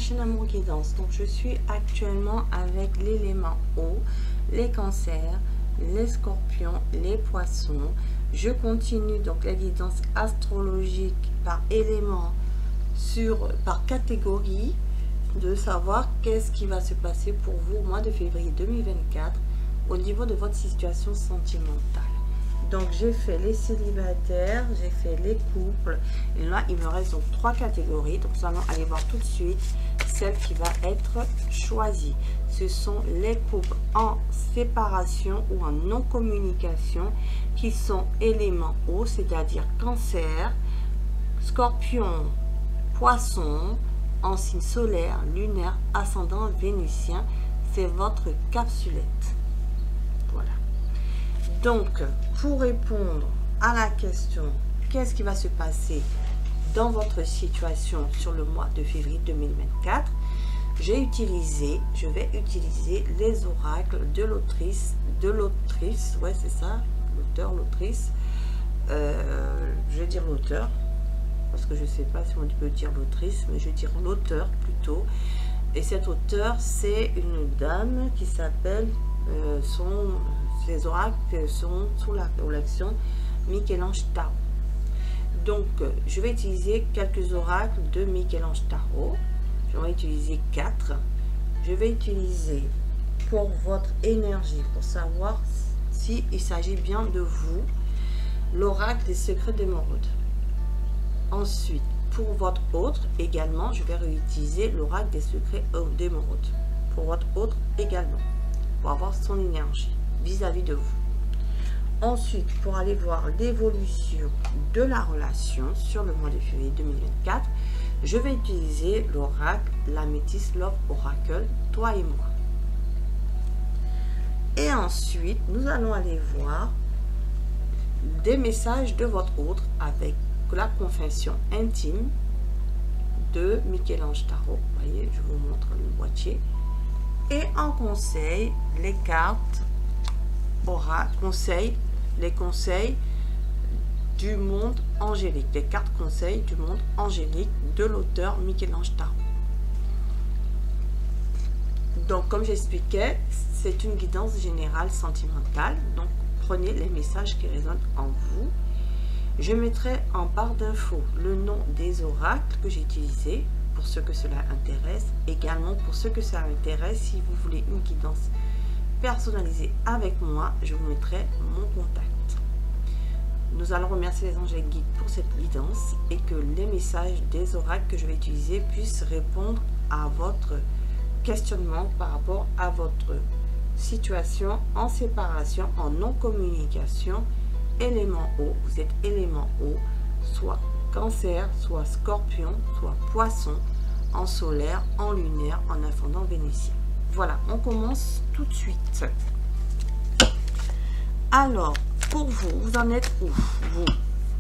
chaîne Amour Guidance. Donc je suis actuellement avec l'élément eau, les cancers, les scorpions, les poissons. Je continue donc la guidance astrologique par élément, par catégorie, de savoir qu'est-ce qui va se passer pour vous au mois de février 2024 au niveau de votre situation sentimentale. Donc j'ai fait les célibataires, j'ai fait les couples, et là il me reste donc 3 catégories. Donc nous allons aller voir tout de suite celle qui va être choisie. Ce sont les couples en séparation ou en non-communication qui sont éléments eau, c'est-à-dire cancer, scorpion, poisson, en signe solaire, lunaire, ascendant vénusien. C'est votre capsulette. Voilà. Donc, pour répondre à la question, qu'est-ce qui va se passer dans votre situation sur le mois de février 2024, je vais utiliser les oracles de l'autrice, ouais c'est ça, l'auteur, l'autrice, je vais dire l'auteur, parce que je ne sais pas si on peut dire l'autrice, mais je vais dire l'auteur plutôt. Et cet auteur, c'est une dame qui s'appelle, les oracles sont sous la collection Michel-Ange Tarot. Donc, je vais utiliser quelques oracles de Michel-Ange Tarot. Je vais utiliser 4. Je vais utiliser pour votre énergie, pour savoir s'il s'agit bien de vous, l'oracle des secrets d'émeraude. Ensuite, pour votre autre également, je vais réutiliser l'oracle des secrets d'émeraude. Pour votre autre également, pour avoir son énergie vis-à-vis de vous. Ensuite, pour aller voir l'évolution de la relation sur le mois de février 2024, je vais utiliser l'oracle, l'Améthyste Love Oracle, toi et moi. Et ensuite, nous allons aller voir des messages de votre autre avec la confession intime de Michel-Ange Tarot. Vous voyez, je vous montre le boîtier. Et en conseil, les cartes les conseils du monde angélique, les cartes conseils du monde angélique de l'auteur Michel-Ange Tarot. Donc, comme j'expliquais, c'est une guidance générale sentimentale. Donc, prenez les messages qui résonnent en vous. Je mettrai en barre d'infos le nom des oracles que j'ai utilisés pour ceux que cela intéresse. Également, pour ceux que ça intéresse, si vous voulez une guidance personnalisée avec moi, je vous mettrai mon contact. Nous allons remercier les anges guides pour cette guidance et que les messages des oracles que je vais utiliser puissent répondre à votre questionnement par rapport à votre situation en séparation, en non-communication, élément eau. Vous êtes élément eau, soit cancer, soit scorpion, soit poisson, en solaire, en lunaire, en ascendant vénusien. Voilà, on commence tout de suite. Alors, pour vous, vous en êtes où? Vous,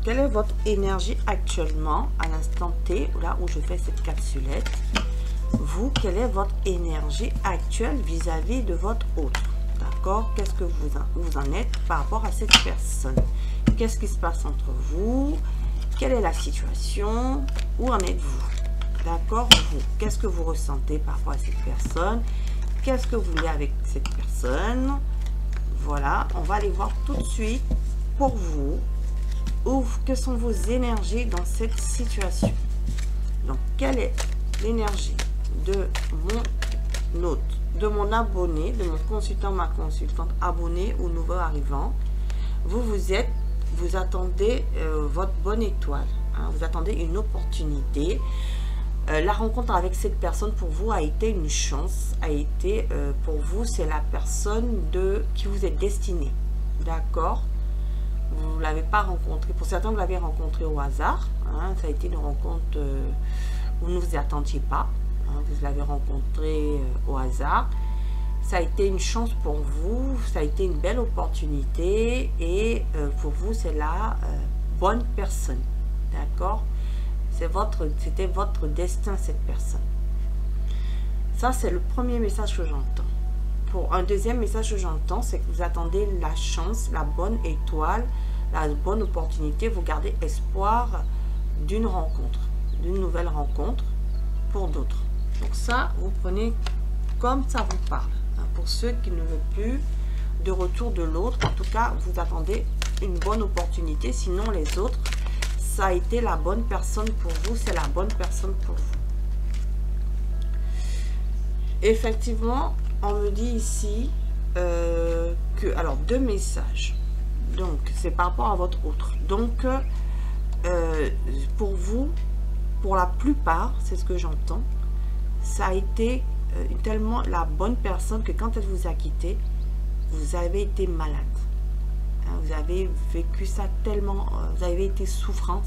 quelle est votre énergie actuellement à l'instant T, là où je fais cette capsulette? Vous, quelle est votre énergie actuelle vis-à-vis de votre autre? D'accord? Qu'est-ce que vous en êtes par rapport à cette personne? Qu'est-ce qui se passe entre vous? Quelle est la situation? Où en êtes-vous? D'accord? Vous, qu'est-ce que vous ressentez par rapport à cette personne? Qu'est-ce que vous voulez avec cette personne? Voilà, on va aller voir tout de suite pour vous que sont vos énergies dans cette situation. Donc, quelle est l'énergie de mon hôte, de mon abonné, de mon consultant, ma consultante, abonné ou nouveau arrivant? Vous attendez votre bonne étoile, hein, vous attendez une opportunité. La rencontre avec cette personne pour vous a été une chance, pour vous, c'est la personne qui vous est destinée. D'accord? Vous ne l'avez pas rencontré. Pour certains, vous l'avez rencontré au hasard. Hein, ça a été une rencontre où vous ne vous y attendiez pas. Hein, vous l'avez rencontré au hasard. Ça a été une chance pour vous. Ça a été une belle opportunité. Et pour vous, c'est la bonne personne. D'accord? C'était votre destin, cette personne. Ça, c'est le premier message que j'entends. Pour un deuxième message que j'entends, c'est que vous attendez la chance, la bonne étoile, la bonne opportunité. Vous gardez espoir d'une rencontre, d'une nouvelle rencontre pour d'autres. Donc ça, vous prenez comme ça vous parle. Pour ceux qui ne veulent plus de retour de l'autre, en tout cas, vous attendez une bonne opportunité. Sinon, les autres, ça a été la bonne personne pour vous. C'est la bonne personne pour vous. Effectivement, on me dit ici que, alors, 2 messages. Donc, c'est par rapport à votre autre. Donc, pour vous, pour la plupart, c'est ce que j'entends, ça a été tellement la bonne personne que quand elle vous a quitté, vous avez été malade. Vous avez vécu ça tellement, vous avez été souffrante.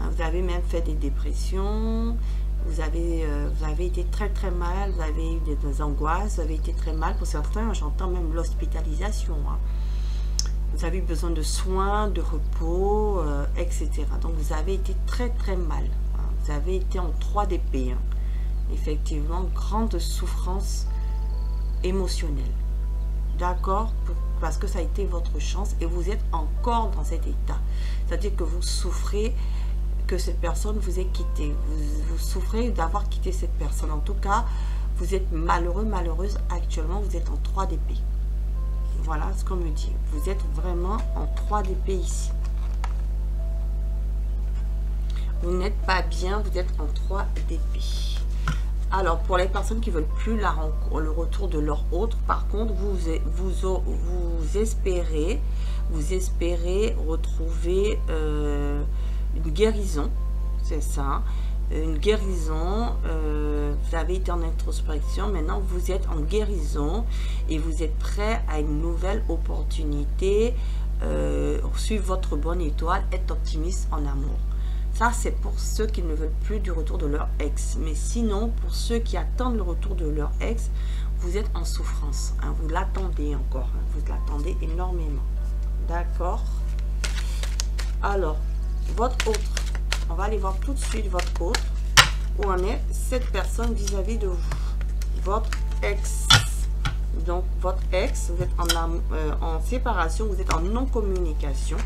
Vous avez même fait des dépressions, vous avez été très mal, vous avez eu des angoisses, vous avez été très mal. Pour certains, j'entends même l'hospitalisation. Vous avez eu besoin de soins, de repos, etc. Donc vous avez été très mal. Vous avez été en 3 d'épée. Effectivement, grande souffrance émotionnelle. D'accord? Parce que ça a été votre chance et vous êtes encore dans cet état. C'est-à-dire que vous souffrez que cette personne vous ait quitté. Vous souffrez d'avoir quitté cette personne. En tout cas, vous êtes malheureux, malheureuse. Actuellement, vous êtes en 3 d'épée. Voilà ce qu'on me dit. Vous êtes vraiment en 3 d'épée ici. Vous n'êtes pas bien, vous êtes en 3 d'épée. Alors, pour les personnes qui ne veulent plus le retour de leur autre, par contre, vous espérez retrouver une guérison. C'est ça. Une guérison. Vous avez été en introspection. Maintenant, vous êtes en guérison et vous êtes prêt à une nouvelle opportunité. Suivre votre bonne étoile, être optimiste en amour. Ça, c'est pour ceux qui ne veulent plus du retour de leur ex. Mais sinon, pour ceux qui attendent le retour de leur ex, vous êtes en souffrance. Vous l'attendez encore. Vous l'attendez énormément. D'accord? Alors, votre autre. On va aller voir tout de suite votre autre. Où en est cette personne vis-à-vis de vous? Votre ex. Donc, votre ex, vous êtes en séparation, vous êtes en non-communication.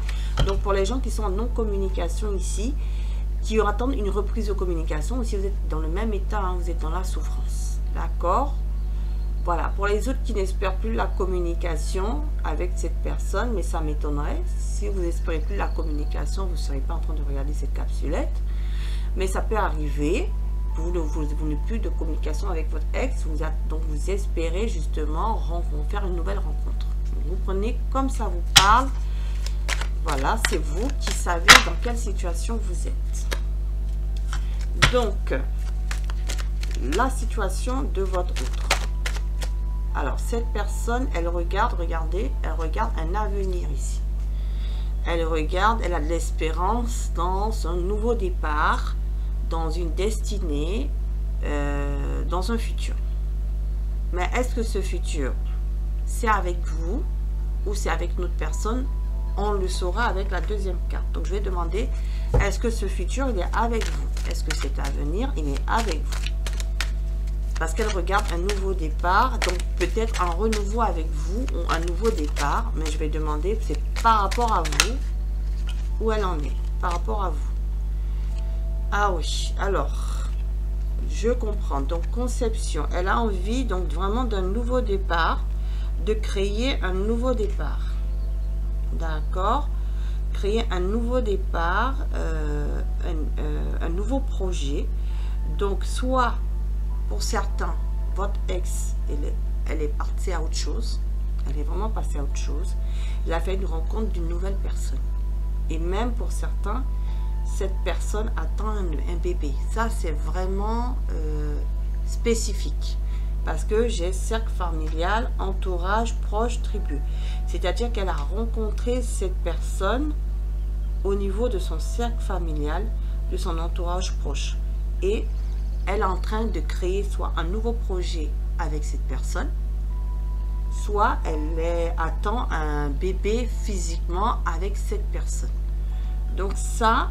Donc, pour les gens qui sont en non-communication ici, qui attendent une reprise de communication, ou si vous êtes dans le même état, vous êtes dans la souffrance. D'accord? Voilà. Pour les autres qui n'espèrent plus la communication avec cette personne, mais ça m'étonnerait. Si vous n'espérez plus la communication, vous ne serez pas en train de regarder cette capsulette. Mais ça peut arriver. Vous n'avez plus de communication avec votre ex, donc vous espérez justement faire une nouvelle rencontre. Vous prenez comme ça vous parle. Voilà, c'est vous qui savez dans quelle situation vous êtes. Donc, la situation de votre autre. Alors, cette personne, elle regarde, regardez, elle regarde un avenir ici. Elle regarde, elle a de l'espérance dans un nouveau départ, dans une destinée, dans un futur. Mais est-ce que ce futur, c'est avec vous ou c'est avec une autre personne? On le saura avec la deuxième carte. Donc, je vais demander, est-ce que ce futur, il est avec vous? Est-ce que cet avenir, il est avec vous? Parce qu'elle regarde un nouveau départ, donc peut-être un renouveau avec vous ou un nouveau départ. Mais je vais demander, c'est par rapport à vous, où elle en est, par rapport à vous. Ah oui, alors, je comprends. Donc, conception, elle a envie donc vraiment d'un nouveau départ, de créer un nouveau départ. D'accord? Créer un nouveau départ, un nouveau projet. Donc, soit, pour certains, votre ex, elle est partie à autre chose. Elle est vraiment passée à autre chose. Elle a fait une rencontre d'une nouvelle personne. Et même pour certains, cette personne attend un bébé. Ça, c'est vraiment spécifique. Parce que j'ai cercle familial, entourage, proche, tribu. C'est-à-dire qu'elle a rencontré cette personne au niveau de son cercle familial, de son entourage proche. Et elle est en train de créer soit un nouveau projet avec cette personne, soit elle attend un bébé physiquement avec cette personne. Donc ça,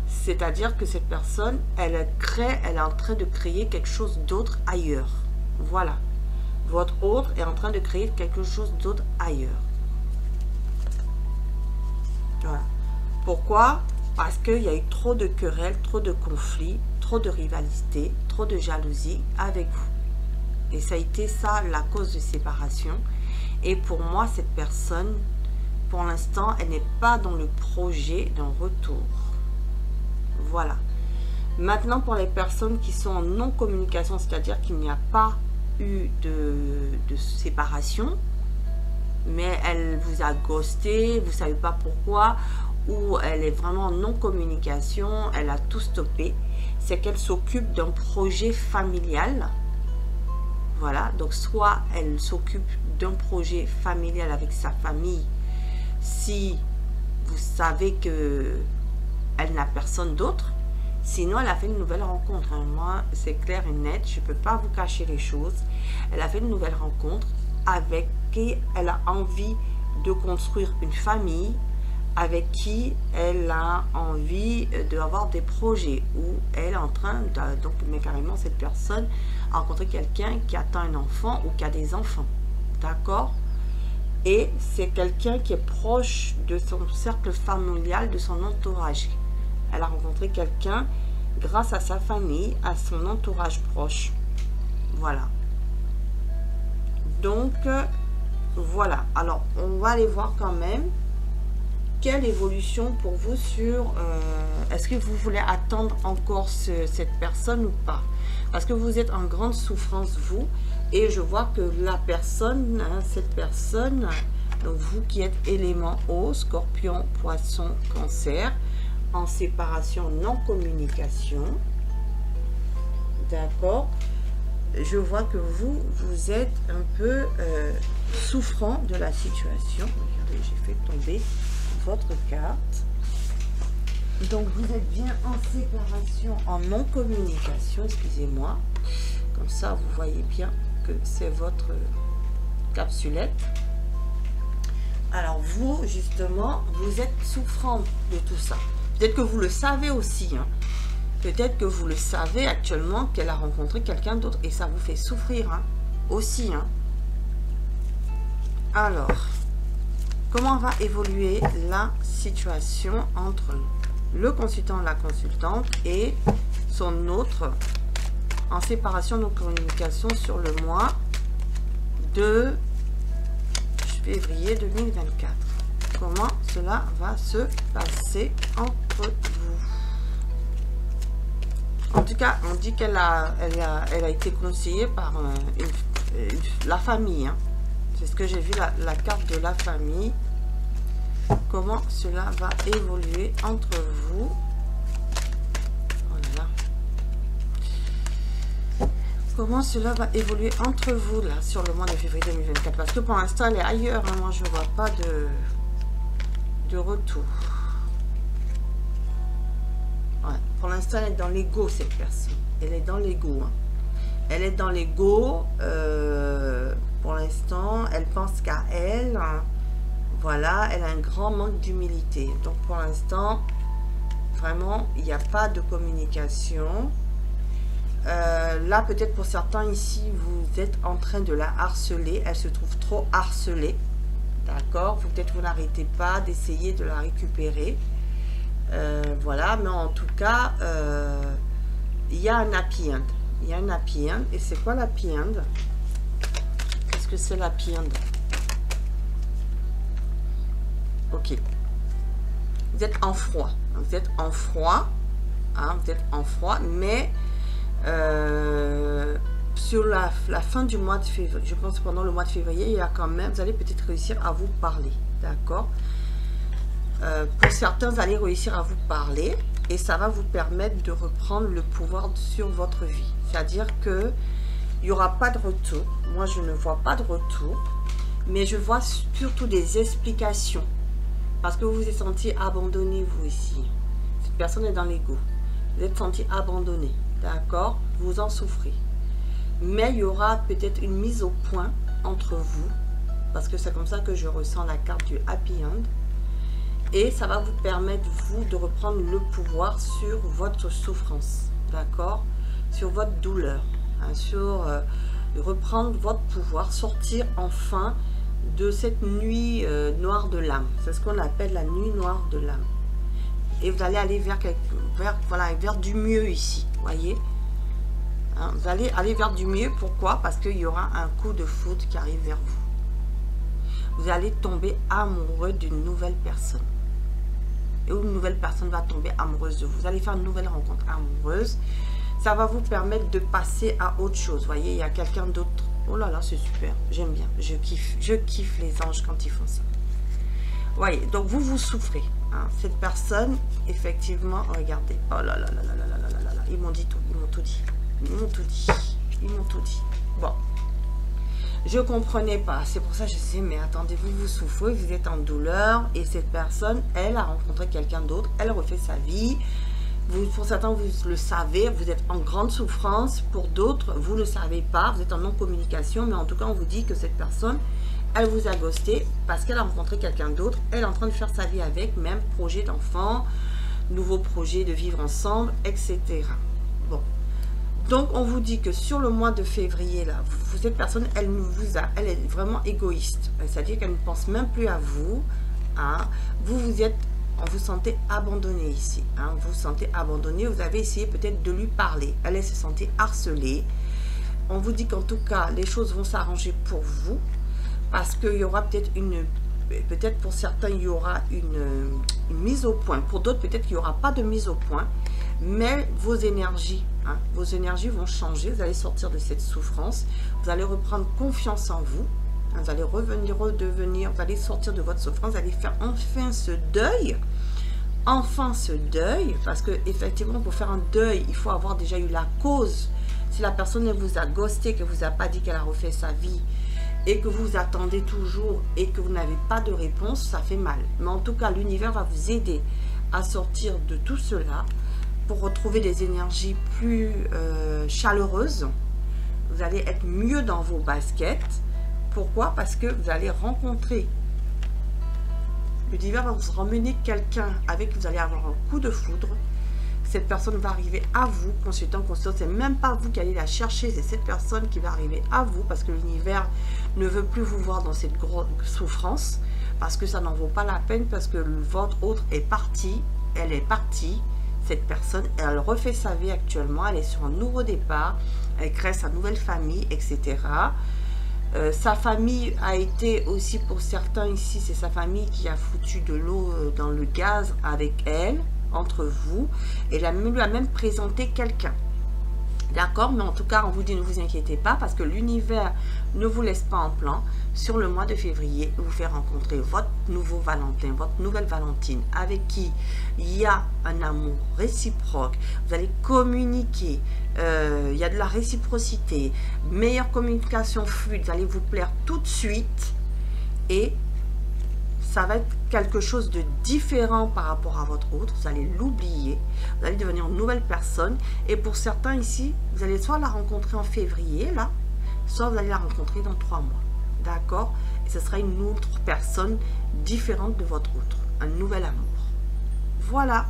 c'est-à-dire que cette personne, elle est en train de créer quelque chose d'autre ailleurs. Voilà. Votre autre est en train de créer quelque chose d'autre ailleurs. Voilà. Pourquoi? parce qu'il y a eu trop de querelles, trop de conflits, trop de rivalité, trop de jalousie avec vous. Et ça a été ça la cause de séparation. Et pour moi, cette personne, pour l'instant, elle n'est pas dans le projet d'un retour. Voilà. Maintenant, pour les personnes qui sont en non-communication, c'est-à-dire qu'il n'y a pas eu de séparation, mais elle vous a ghosté, vous ne savez pas pourquoi, ou elle est vraiment en non-communication, elle a tout stoppé, c'est qu'elle s'occupe d'un projet familial. Voilà, donc soit elle s'occupe d'un projet familial avec sa famille, si vous savez que elle n'a personne d'autre. Sinon, elle a fait une nouvelle rencontre. Moi, c'est clair et net, je ne peux pas vous cacher les choses. Elle a fait une nouvelle rencontre avec qui elle a envie de construire une famille, avec qui elle a envie d'avoir des projets, où elle est en train de, donc, mais carrément cette personne a rencontré quelqu'un qui attend un enfant ou qui a des enfants, d'accord? Et c'est quelqu'un qui est proche de son cercle familial, de son entourage. Elle a rencontré quelqu'un grâce à sa famille, à son entourage proche, voilà. Donc voilà, alors on va aller voir quand même quelle évolution pour vous sur est-ce que vous voulez attendre encore cette personne ou pas, parce que vous êtes en grande souffrance vous, et je vois que la personne, hein, cette personne, donc vous qui êtes élément eau, scorpion, poisson, cancer, en séparation, non communication, d'accord, je vois que vous êtes un peu souffrant de la situation. Regardez, j'ai fait tomber votre carte. Donc vous êtes bien en séparation, en non communication, excusez-moi, comme ça vous voyez bien que c'est votre capsulette. Alors vous, justement, vous êtes souffrant de tout ça. Peut-être que vous le savez aussi, hein. Peut-être que vous le savez actuellement qu'elle a rencontré quelqu'un d'autre et ça vous fait souffrir, hein, aussi, hein. Alors, comment va évoluer la situation entre le consultant, la consultante et son autre en séparation de communication sur le mois de février 2024? Comment cela va se passer entre vous? En tout cas, on dit qu'elle a été conseillée par la famille, hein. C'est ce que j'ai vu, la carte de la famille. Comment cela va évoluer entre vous? Oh là là. Comment cela va évoluer entre vous là sur le mois de février 2024? Parce que pour l'instant, elle est ailleurs, hein. Moi, je ne vois pas de retour. Ouais. Pour l'instant, elle est dans l'ego, cette personne. Elle est dans l'ego, hein. Elle est dans l'ego. Pour l'instant, elle pense qu'à elle, hein. Voilà, elle a un grand manque d'humilité. Donc pour l'instant, vraiment, il n'y a pas de communication. Là, peut-être pour certains ici, vous êtes en train de la harceler. Elle se trouve trop harcelée. D'accord? Peut-être vous n'arrêtez pas d'essayer de la récupérer. Voilà, mais en tout cas, il y a un happy end. Il y a un happy end. Et c'est quoi l'happy end? Qu'est-ce que c'est l'happy end? Ok. Vous êtes en froid. Vous êtes en froid. Hein, vous êtes en froid, mais sur la fin du mois de février, je pense que pendant le mois de février, il y a quand même, vous allez peut-être réussir à vous parler. D'accord? Pour certains, vous allez réussir à vous parler et ça va vous permettre de reprendre le pouvoir sur votre vie. C'est-à-dire que il n'y aura pas de retour. Moi, je ne vois pas de retour, mais je vois surtout des explications. Parce que vous vous êtes senti abandonné, vous ici. Cette personne est dans l'ego. Vous êtes senti abandonné. D'accord? Vous en souffrez. Mais il y aura peut-être une mise au point entre vous. Parce que c'est comme ça que je ressens la carte du happy end. Et ça va vous permettre, vous, de reprendre le pouvoir sur votre souffrance. D'accord? Sur votre douleur. Hein, sur reprendre votre pouvoir. Sortir enfin de cette nuit noire de l'âme. C'est ce qu'on appelle la nuit noire de l'âme. et vous allez aller vers du mieux ici, voyez. Hein, vous allez aller vers du mieux, pourquoi? Parce qu'il y aura un coup de foudre qui arrive vers vous. Vous allez tomber amoureux d'une nouvelle personne. Et une nouvelle personne va tomber amoureuse de vous. Vous allez faire une nouvelle rencontre amoureuse. Ça va vous permettre de passer à autre chose. Vous voyez, il y a quelqu'un d'autre. Oh là là, c'est super. J'aime bien. Je kiffe les anges quand ils font ça. Vous voyez, donc vous souffrez. Hein. Cette personne, effectivement, regardez. Oh là là là là là là là là là. Ils m'ont dit tout. Ils m'ont tout dit. Ils m'ont tout dit. Ils m'ont tout dit. Bon. Je comprenais pas. C'est pour ça que je sais, mais attendez, vous souffrez, vous êtes en douleur. Et cette personne, elle a rencontré quelqu'un d'autre. Elle refait sa vie. Vous, pour certains, vous le savez, vous êtes en grande souffrance. Pour d'autres, vous ne le savez pas. Vous êtes en non-communication. Mais en tout cas, on vous dit que cette personne, elle vous a ghosté parce qu'elle a rencontré quelqu'un d'autre. Elle est en train de faire sa vie avec, même projet d'enfant, nouveau projet de vivre ensemble, etc. Bon. Donc, on vous dit que sur le mois de février, là, cette personne, elle est vraiment égoïste. C'est-à-dire qu'elle ne pense même plus à vous. Hein. Vous vous sentez abandonné ici. Hein. Vous vous sentez abandonné. Vous avez essayé peut-être de lui parler. Elle se sentait harcelée. On vous dit qu'en tout cas, les choses vont s'arranger pour vous. Parce qu'il y aura peut-être pour certains, il y aura une mise au point. Pour d'autres, peut-être qu'il n'y aura pas de mise au point. Mais vos énergies vont changer. Vous allez sortir de cette souffrance. Vous allez reprendre confiance en vous. Vous allez redevenir, vous allez sortir de votre souffrance. Vous allez faire enfin ce deuil. Enfin ce deuil. Parce que effectivement, pour faire un deuil, il faut avoir déjà eu la cause. Si la personne vous a ghosté, que vous a pas dit qu'elle a refait sa vie, et que vous attendez toujours et que vous n'avez pas de réponse, ça fait mal. Mais en tout cas, l'univers va vous aider à sortir de tout cela pour retrouver des énergies plus chaleureuses. Vous allez être mieux dans vos baskets. Pourquoi? Parce que vous allez rencontrer. L'univers va vous ramener quelqu'un avec qui vous allez avoir un coup de foudre. Cette personne va arriver à vous, consultant, c'est même pas vous qui allez la chercher, c'est cette personne qui va arriver à vous parce que l'univers ne veut plus vous voir dans cette grosse souffrance, parce que ça n'en vaut pas la peine, parce que votre autre est parti, elle est partie, cette personne, elle refait sa vie actuellement, elle est sur un nouveau départ, elle crée sa nouvelle famille, etc. Sa famille a été aussi, pour certains ici, c'est sa famille qui a foutu de l'eau dans le gaz avec elle, entre vous, et elle lui a même présenté quelqu'un. D'accord? Mais en tout cas, on vous dit, ne vous inquiétez pas, parce que l'univers ne vous laisse pas en plan. Sur le mois de février, vous fait rencontrer votre nouveau Valentin, votre nouvelle Valentine, avec qui il y a un amour réciproque. Vous allez communiquer, il y a de la réciprocité, meilleure communication fluide, vous allez vous plaire tout de suite, et ça va être quelque chose de différent par rapport à votre autre. Vous allez l'oublier. Vous allez devenir une nouvelle personne. Et pour certains ici, vous allez soit la rencontrer en février, là, soit vous allez la rencontrer dans 3 mois. D'accord? Et ce sera une autre personne différente de votre autre. Un nouvel amour. Voilà.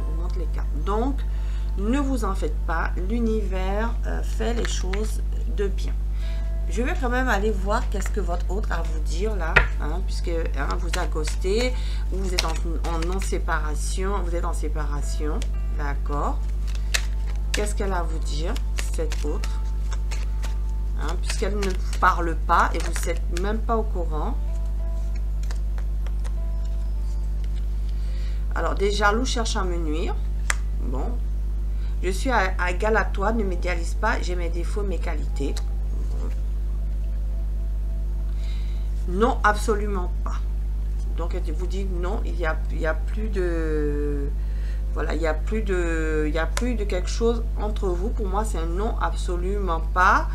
On vous montre les cartes. Donc, ne vous en faites pas. L'univers fait les choses de bien. Je vais quand même aller voir qu'est-ce que votre autre a à vous dire là, hein, puisque vous a ghosté, ou vous êtes en non-séparation, vous êtes en séparation, d'accord. Qu'est-ce qu'elle a à vous dire, cette autre, hein, puisqu'elle ne vous parle pas et vous n'êtes même pas au courant. Alors, des jaloux cherchent à me nuire. Bon, je suis à égal à toi, ne m'idéalise pas, j'ai mes défauts, mes qualités. Non, absolument pas. Donc, elle vous dit non, il y a plus de... Voilà, il y a plus de quelque chose entre vous. Pour moi, c'est un non, absolument pas.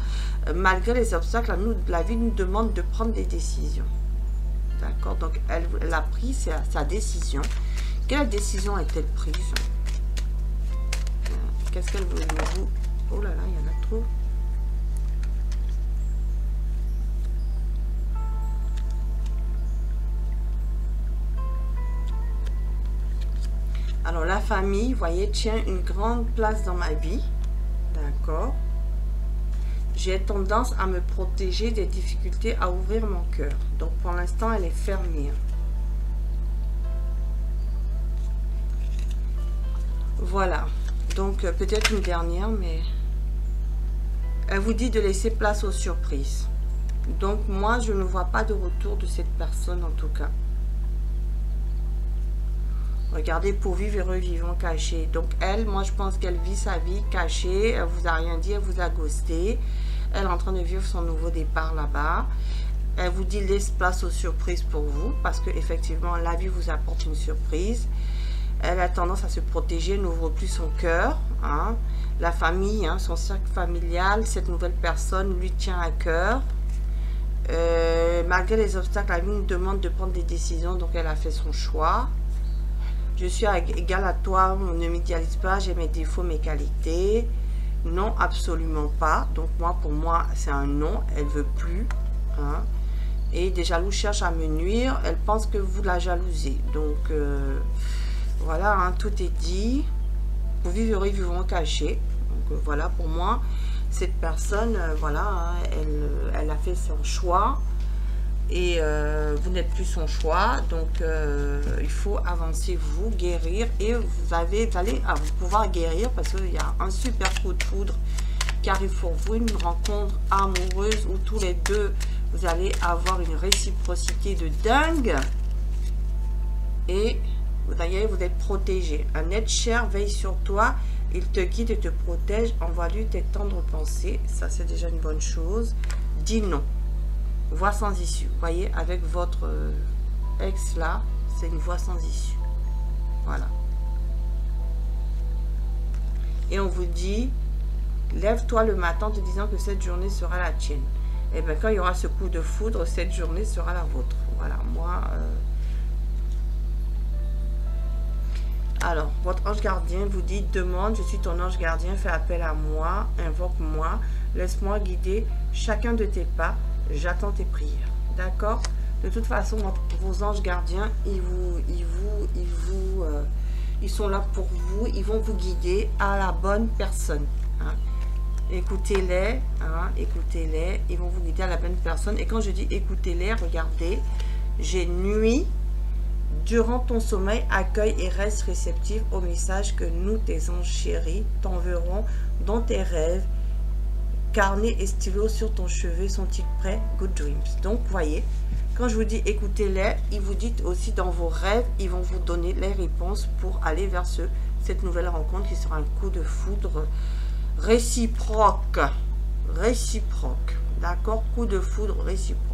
Malgré les obstacles, la vie nous demande de prendre des décisions. D'accord? Donc, elle a pris sa décision. Quelle décision est-elle prise? Qu'est-ce qu'elle veut vous... Oh là là, il y en a trop. Alors, la famille, vous voyez, tient une grande place dans ma vie. D'accord? J'ai tendance à me protéger des difficultés, à ouvrir mon cœur. Donc, pour l'instant, elle est fermée. Voilà. Donc, peut-être une dernière, mais elle vous dit de laisser place aux surprises. Donc, moi, je ne vois pas de retour de cette personne, en tout cas. Regardez, pour vivre et revivant caché. Donc, elle, moi, je pense qu'elle vit sa vie cachée. Elle vous a rien dit, elle vous a ghosté. Elle est en train de vivre son nouveau départ là-bas. Elle vous dit laisse place aux surprises pour vous. Parce que effectivement, la vie vous apporte une surprise. Elle a tendance à se protéger, n'ouvre plus son cœur. Hein. La famille, hein, son cercle familial, cette nouvelle personne lui tient à cœur. Malgré les obstacles, la vie nous demande de prendre des décisions, donc elle a fait son choix. Je suis égale à toi, ne m'idéalise pas, j'ai mes défauts, mes qualités. Non, absolument pas. Donc moi, pour moi, c'est un non, elle veut plus. Hein. Et des jaloux cherchent à me nuire, elle pense que vous la jalousez. Donc voilà, hein, tout est dit. Vous vivrez, vivront cachés. Donc voilà, pour moi, cette personne, voilà, hein, elle a fait son choix. Et vous n'êtes plus son choix, donc il faut avancer, vous, guérir, et vous allez vous pouvoir guérir parce qu'il y a un super coup de foudre qui arrive pour vous, une rencontre amoureuse où tous les deux, vous allez avoir une réciprocité de dingue et vous êtes protégé. Un être cher veille sur toi, il te guide et te protège, envoie-lui tes tendres pensées, ça c'est déjà une bonne chose. Dis non. Voie sans issue. Vous voyez, avec votre ex là, c'est une voie sans issue. Voilà. Et on vous dit, lève-toi le matin en te disant que cette journée sera la tienne. Et bien quand il y aura ce coup de foudre, cette journée sera la vôtre. Voilà, moi... Alors, votre ange gardien vous dit, demande, je suis ton ange gardien, fais appel à moi, invoque-moi, laisse-moi guider chacun de tes pas. J'attends tes prières, d'accord? De toute façon, vos anges gardiens, ils sont là pour vous, ils vont vous guider à la bonne personne. Hein. Écoutez-les, hein, écoutez-les, ils vont vous guider à la bonne personne. Et quand je dis écoutez-les, regardez, j'ai nuit, durant ton sommeil, accueille et reste réceptif au message que nous, tes anges chéris, t'enverrons dans tes rêves. Carnet et stylo sur ton cheveu sont-ils prêts? Good dreams. Donc, voyez, quand je vous dis écoutez-les, ils vous disent aussi dans vos rêves, ils vont vous donner les réponses pour aller vers cette nouvelle rencontre qui sera un coup de foudre réciproque. Réciproque. D'accord? Coup de foudre réciproque.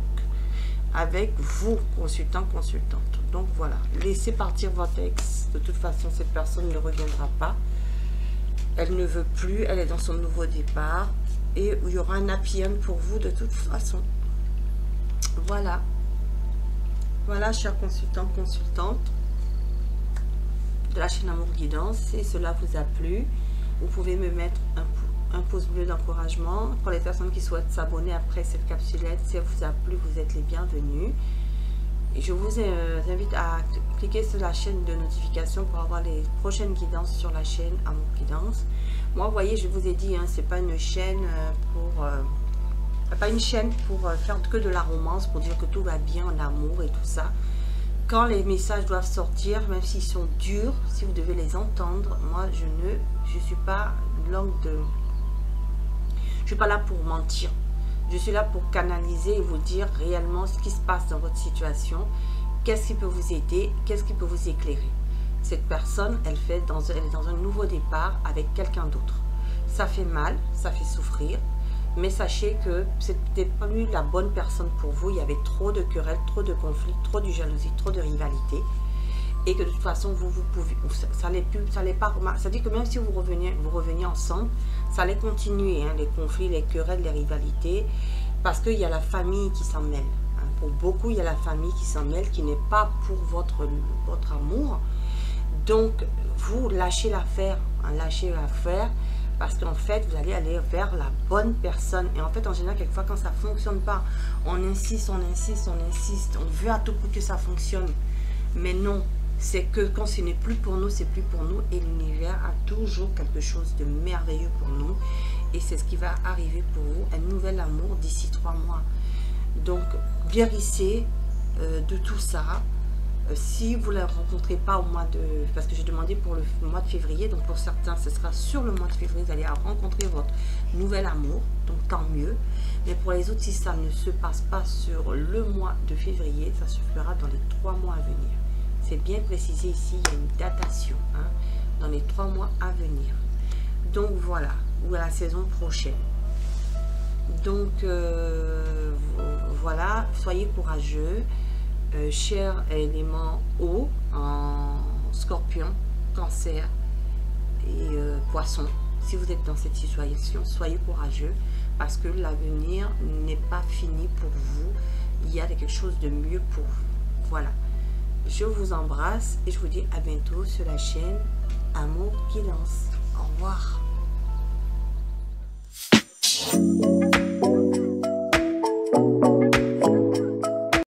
Avec vous, consultant, consultante. Donc, voilà. Laissez partir votre ex. De toute façon, cette personne ne reviendra pas. Elle ne veut plus. Elle est dans son nouveau départ. Et il y aura un happy end pour vous de toute façon. Voilà. Voilà, chers consultants, consultantes de la chaîne Amour Guidance. Si cela vous a plu, vous pouvez me mettre un pouce bleu d'encouragement. Pour les personnes qui souhaitent s'abonner après cette capsulette, si elle vous a plu, vous êtes les bienvenus. Et je vous invite à cliquer sur la chaîne de notification pour avoir les prochaines guidances sur la chaîne Amour Guidance. Moi, vous voyez, je vous ai dit, hein, c'est pas une chaîne pour faire que de la romance, pour dire que tout va bien en amour et tout ça. Quand les messages doivent sortir, même s'ils sont durs, si vous devez les entendre, moi, je suis pas je suis pas là pour mentir. Je suis là pour canaliser et vous dire réellement ce qui se passe dans votre situation, qu'est-ce qui peut vous aider, qu'est-ce qui peut vous éclairer. Cette personne, elle est dans un nouveau départ avec quelqu'un d'autre. Ça fait mal, ça fait souffrir, mais sachez que ce n'était pas lui la bonne personne pour vous. Il y avait trop de querelles, trop de conflits, trop de jalousie, trop de rivalité. Et que de toute façon, vous pouvez, ça allait pas, ça dit que même si vous reveniez ensemble, ça allait continuer, hein, les conflits, les querelles, les rivalités, parce qu'il y a la famille qui s'en mêle. Hein. Pour beaucoup, il y a la famille qui s'en mêle, qui n'est pas pour votre amour. Donc, vous lâchez l'affaire, hein, lâchez l'affaire, parce qu'en fait, vous allez aller vers la bonne personne. Et en fait, en général, quelquefois, quand ça ne fonctionne pas, on insiste, on insiste, on insiste, on veut à tout coup que ça fonctionne. Mais non, c'est que quand ce n'est plus pour nous, c'est plus pour nous. Et l'univers a toujours quelque chose de merveilleux pour nous. Et c'est ce qui va arriver pour vous, un nouvel amour d'ici 3 mois. Donc, guérissez de tout ça. Si vous ne la rencontrez pas au mois de... Parce que j'ai demandé pour le mois de février, donc pour certains, ce sera sur le mois de février, vous allez rencontrer votre nouvel amour, donc tant mieux. Mais pour les autres, si ça ne se passe pas sur le mois de février, ça se fera dans les 3 mois à venir. C'est bien précisé ici, il y a une datation, hein, dans les 3 mois à venir. Donc voilà, ou à la saison prochaine. Donc voilà, soyez courageux. Cher élément eau en scorpion, cancer et poisson. Si vous êtes dans cette situation, soyez courageux parce que l'avenir n'est pas fini pour vous. Il y a quelque chose de mieux pour vous. Voilà. Je vous embrasse et je vous dis à bientôt sur la chaîne Amour qui lance. Au revoir.